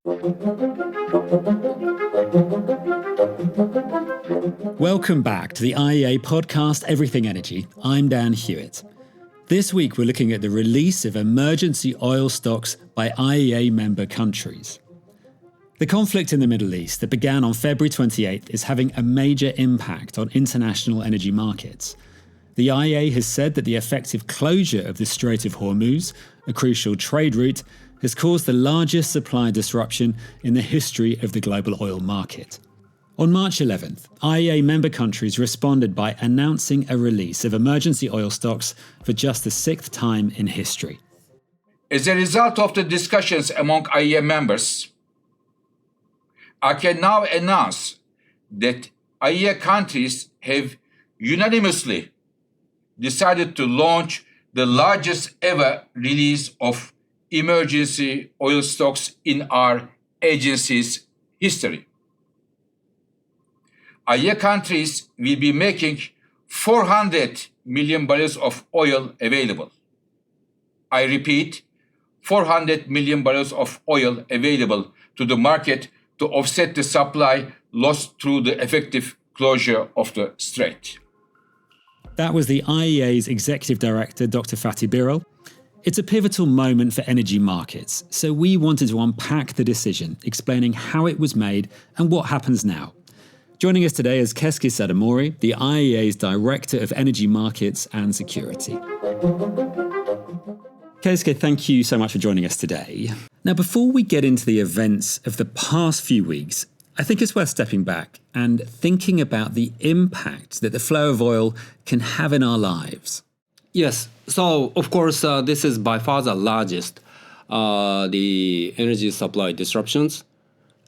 Welcome back to the IEA podcast Everything Energy. I'm Dan Hewitt. This week we're looking at the release of emergency oil stocks by IEA member countries. The conflict in the Middle East that began on February 28th is having a major impact on international energy markets. The IEA has said that the effective closure of the Strait of Hormuz, a crucial trade route, has caused the largest supply disruption in the history of the global oil market. On March 11th, IEA member countries responded by announcing a release of emergency oil stocks for just the sixth time in history. As a result of the discussions among IEA members, I can now announce that IEA countries have unanimously decided to launch the largest ever release of emergency oil stocks in our agency's history. IEA countries will be making 400 million barrels of oil available. I repeat, 400 million barrels of oil available to the market to offset the supply lost through the effective closure of the strait. That was the IEA's Executive Director, Dr. Fatih Birol. It's a pivotal moment for energy markets, so we wanted to unpack the decision, explaining how it was made and what happens now. Joining us today is Keisuke Sadamori, the IEA's Director of Energy Markets and Security. Keisuke, thank you so much for joining us today. Now, before we get into the events of the past few weeks, I think it's worth stepping back and thinking about the impact that the flow of oil can have in our lives. Yes. So, of course, this is by far the largest, the energy supply disruptions.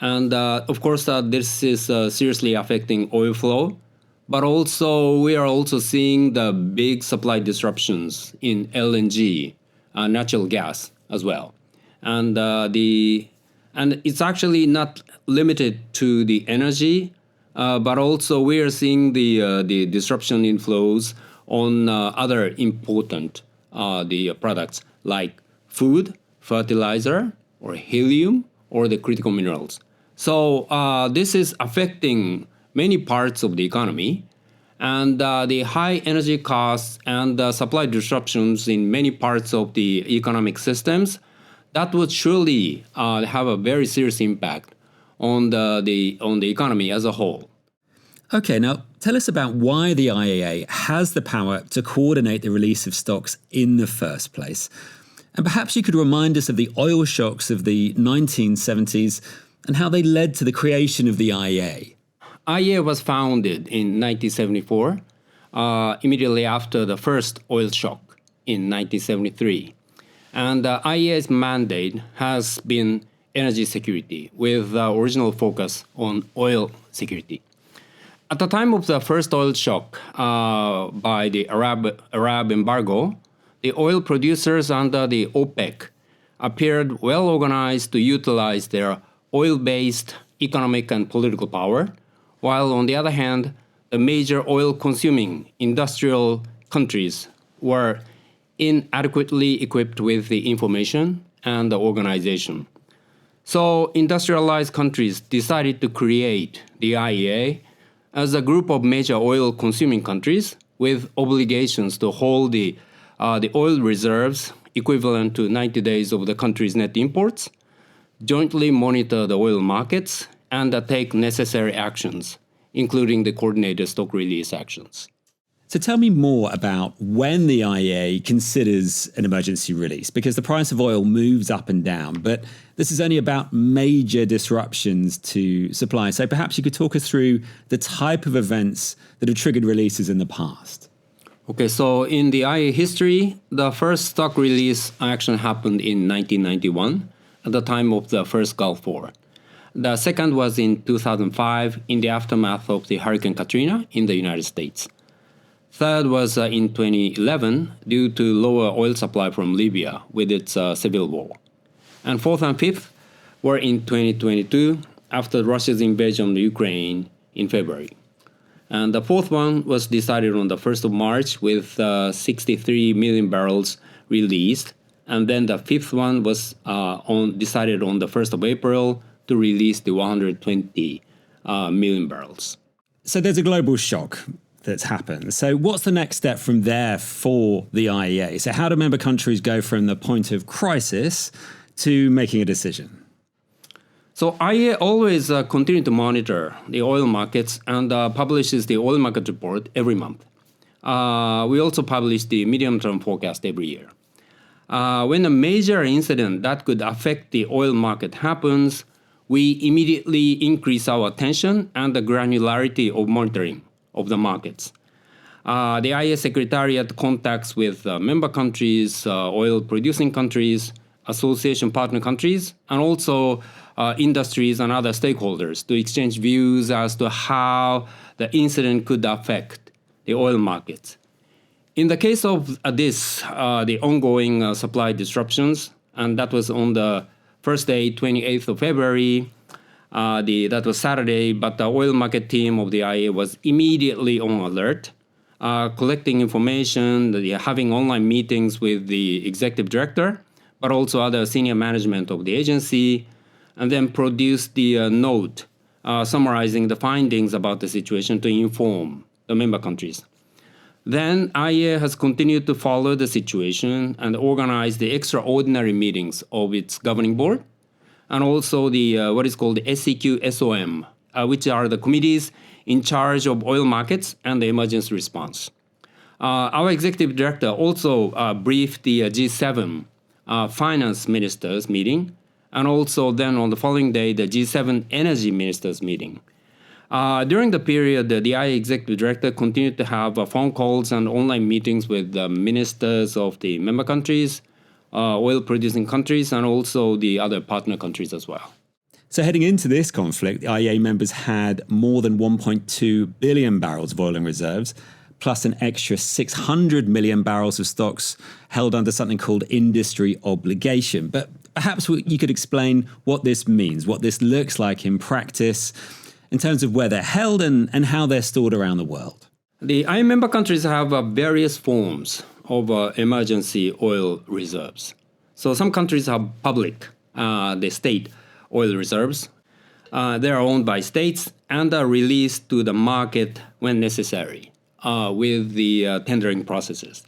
And, of course, this is seriously affecting oil flow. But also, we are also seeing the big supply disruptions in LNG, natural gas as well. And it's actually not limited to the energy, but also we are seeing the disruption in flows on other important the products like food, fertilizer, or helium, or the critical minerals. So this is affecting many parts of the economy, and the high energy costs and supply disruptions in many parts of the economic systems, that would surely have a very serious impact on the economy as a whole. Okay, now tell us about why the IEA has the power to coordinate the release of stocks in the first place. And perhaps you could remind us of the oil shocks of the 1970s and how they led to the creation of the IEA. IEA was founded in 1974, immediately after the first oil shock in 1973. And the IEA's mandate has been energy security, with the original focus on oil security. At the time of the first oil shock by the Arab embargo, the oil producers under the OPEC appeared well organized to utilize their oil-based economic and political power, while on the other hand, the major oil-consuming industrial countries were inadequately equipped with the information and the organization. So industrialized countries decided to create the IEA as a group of major oil-consuming countries with obligations to hold the oil reserves equivalent to 90 days of the country's net imports, jointly monitor the oil markets, and take necessary actions, including the coordinated stock release actions. So tell me more about when the IEA considers an emergency release, because the price of oil moves up and down, but this is only about major disruptions to supply. So perhaps you could talk us through the type of events that have triggered releases in the past. Okay, so in the IEA history, the first stock release action happened in 1991 at the time of the first Gulf War. The second was in 2005 in the aftermath of the Hurricane Katrina in the United States. Third was in 2011 due to lower oil supply from Libya with its civil war. And fourth and fifth were in 2022 after Russia's invasion of Ukraine in February. And the fourth one was decided on the 1st of March with 63 million barrels released And then the fifth one was decided on the 1st of April to release the 120 million barrels. So there's a global shock that's happened. So what's the next step from there for the IEA? So how do member countries go from the point of crisis to making a decision? So IEA always continue to monitor the oil markets and publishes the oil market report every month. We also publish the medium-term forecast every year. When a major incident that could affect the oil market happens, we immediately increase our attention and the granularity of monitoring of the markets. The IEA Secretariat contacts with member countries, oil-producing countries, association partner countries, and also industries and other stakeholders to exchange views as to how the incident could affect the oil markets. In the case of the ongoing supply disruptions, and that was on the first day, 28th of February, that was Saturday, but the oil market team of the IEA was immediately on alert, collecting information, having online meetings with the executive director, but also other senior management of the agency, and then produced the note summarizing the findings about the situation to inform the member countries. Then IEA has continued to follow the situation and organize the extraordinary meetings of its governing board, and also the what is called the SEQ-SOM, which are the committees in charge of oil markets and the emergency response. Our executive director also briefed the G7 finance ministers meeting, and also then on the following day, the G7 energy ministers meeting. During the period, the IEA executive director continued to have phone calls and online meetings with the ministers of the member countries, oil-producing countries, and also the other partner countries as well. So heading into this conflict, the IEA members had more than 1.2 billion barrels of oil in reserves, plus an extra 600 million barrels of stocks held under something called industry obligation. But perhaps you could explain what this means, what this looks like in practice, in terms of where they're held and how they're stored around the world. The IEA member countries have various forms of emergency oil reserves. So some countries have public, the state oil reserves. They are owned by states and are released to the market when necessary with the tendering processes.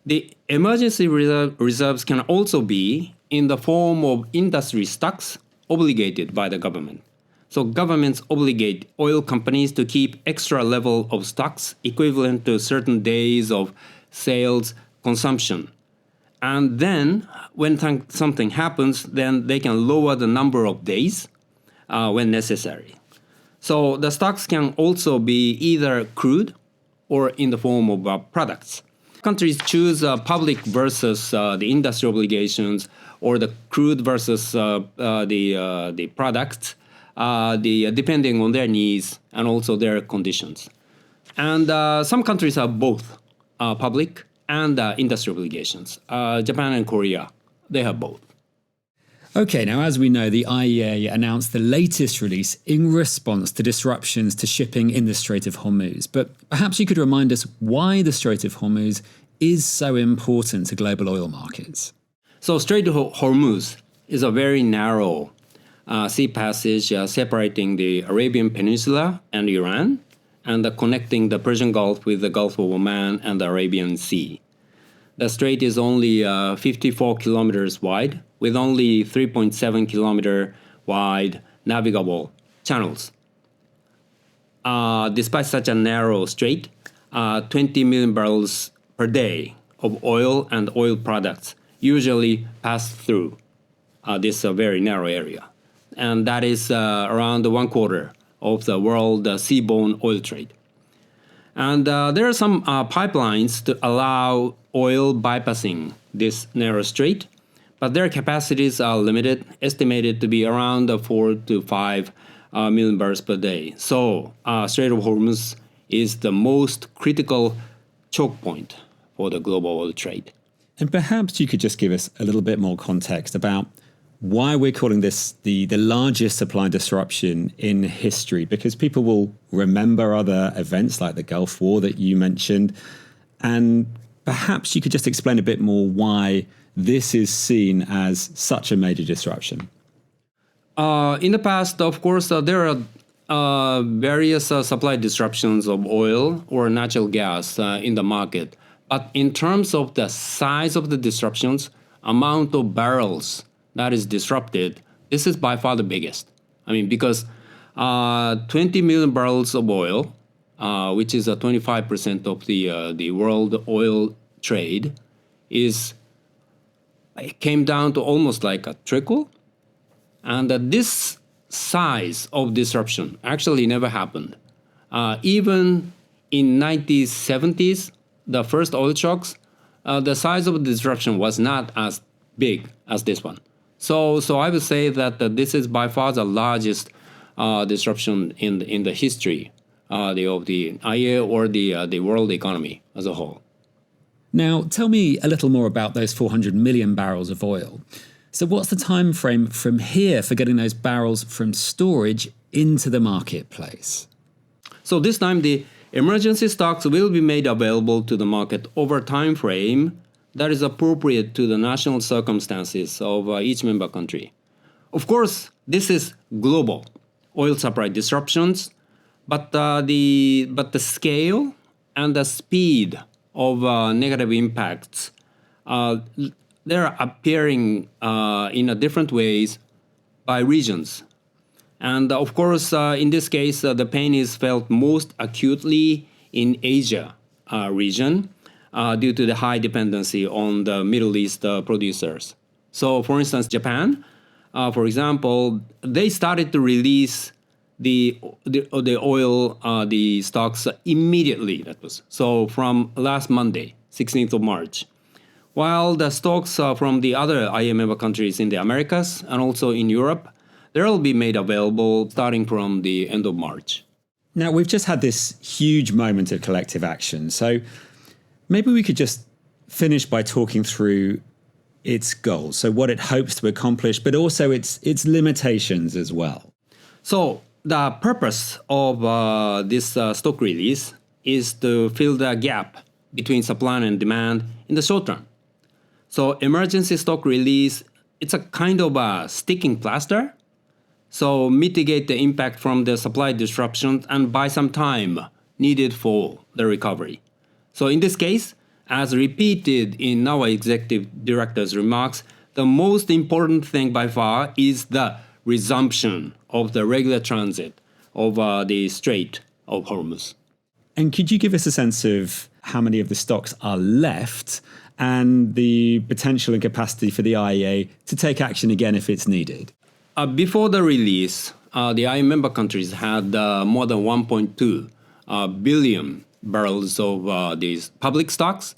The emergency reserves can also be in the form of industry stocks obligated by the government. So governments obligate oil companies to keep extra level of stocks equivalent to certain days of sales consumption. And then when something happens, then they can lower the number of days when necessary. So the stocks can also be either crude or in the form of products. Countries choose public versus the industry obligations, or the crude versus the products, depending on their needs and also their conditions. And some countries have both public and industry obligations. Japan and Korea, they have both. Okay, now as we know, the IEA announced the latest release in response to disruptions to shipping in the Strait of Hormuz. But perhaps you could remind us why the Strait of Hormuz is so important to global oil markets. So Strait of Hormuz is a very narrow sea passage separating the Arabian Peninsula and Iran, and connecting the Persian Gulf with the Gulf of Oman and the Arabian Sea. The strait is only 54 kilometers wide, with only 3.7 kilometer wide navigable channels. Despite such a narrow strait, 20 million barrels per day of oil and oil products usually pass through this very narrow area. And that is around 1/4 of the world seaborne oil trade. And there are some pipelines to allow oil bypassing this narrow strait, but their capacities are limited, estimated to be around 4 to 5 million barrels per day. So Strait of Hormuz is the most critical choke point for the global oil trade. And perhaps you could just give us a little bit more context about why we're calling this the largest supply disruption in history, because people will remember other events like the Gulf War that you mentioned. And perhaps you could just explain a bit more why this is seen as such a major disruption? In the past, of course, there are various supply disruptions of oil or natural gas in the market. But in terms of the size of the disruptions, amount of barrels that is disrupted, this is by far the biggest. I mean, because 20 million barrels of oil, which is 25% of the world oil trade, it came down to almost like a trickle. And this size of disruption actually never happened. Even in 1970s, the first oil shocks, the size of the disruption was not as big as this one. So I would say that this is by far the largest disruption in the history of the IEA or the world economy as a whole. Now, tell me a little more about those 400 million barrels of oil. So what's the time frame from here for getting those barrels from storage into the marketplace? So this time the emergency stocks will be made available to the market over a time frame that is appropriate to the national circumstances of each member country. Of course, this is global oil supply disruptions, but the scale and the speed of negative impacts, they're appearing in different ways by regions. And of course, in this case, the pain is felt most acutely in Asia region due to the high dependency on the Middle East producers. So, for instance, Japan, for example, they started to release the oil, the stocks immediately. That was so from last Monday, 16th of March. While the stocks from the other IEA member countries in the Americas and also in Europe, they'll be made available starting from the end of March. Now, we've just had this huge moment of collective action. So maybe we could just finish by talking through its goals. So what it hopes to accomplish, but also its limitations as well. So the purpose of this stock release is to fill the gap between supply and demand in the short term. So emergency stock release, it's a kind of a sticking plaster. So mitigate the impact from the supply disruptions and buy some time needed for the recovery. So in this case, as repeated in our executive director's remarks, the most important thing by far is the resumption of the regular transit of the Strait of Hormuz. And could you give us a sense of how many of the stocks are left and the potential and capacity for the IEA to take action again if it's needed? Before the release, the IEA member countries had more than 1.2 billion barrels of these public stocks,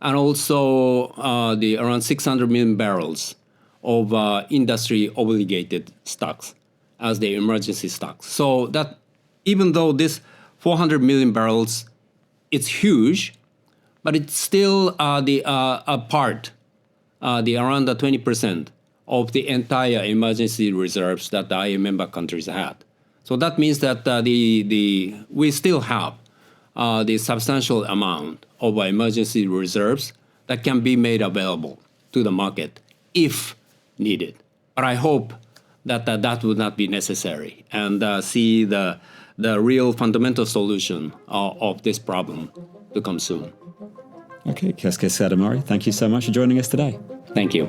and also the around 600 million barrels of industry-obligated stocks as the emergency stocks. So that even though this 400 million barrels, it's huge, but it's still a part, around the 20% of the entire emergency reserves that the IEA member countries had. So that means that we still have the substantial amount of emergency reserves that can be made available to the market if needed. But I hope that that would not be necessary and see the real fundamental solution of this problem to come soon. Okay, Keisuke Sadamori, thank you so much for joining us today. Thank you.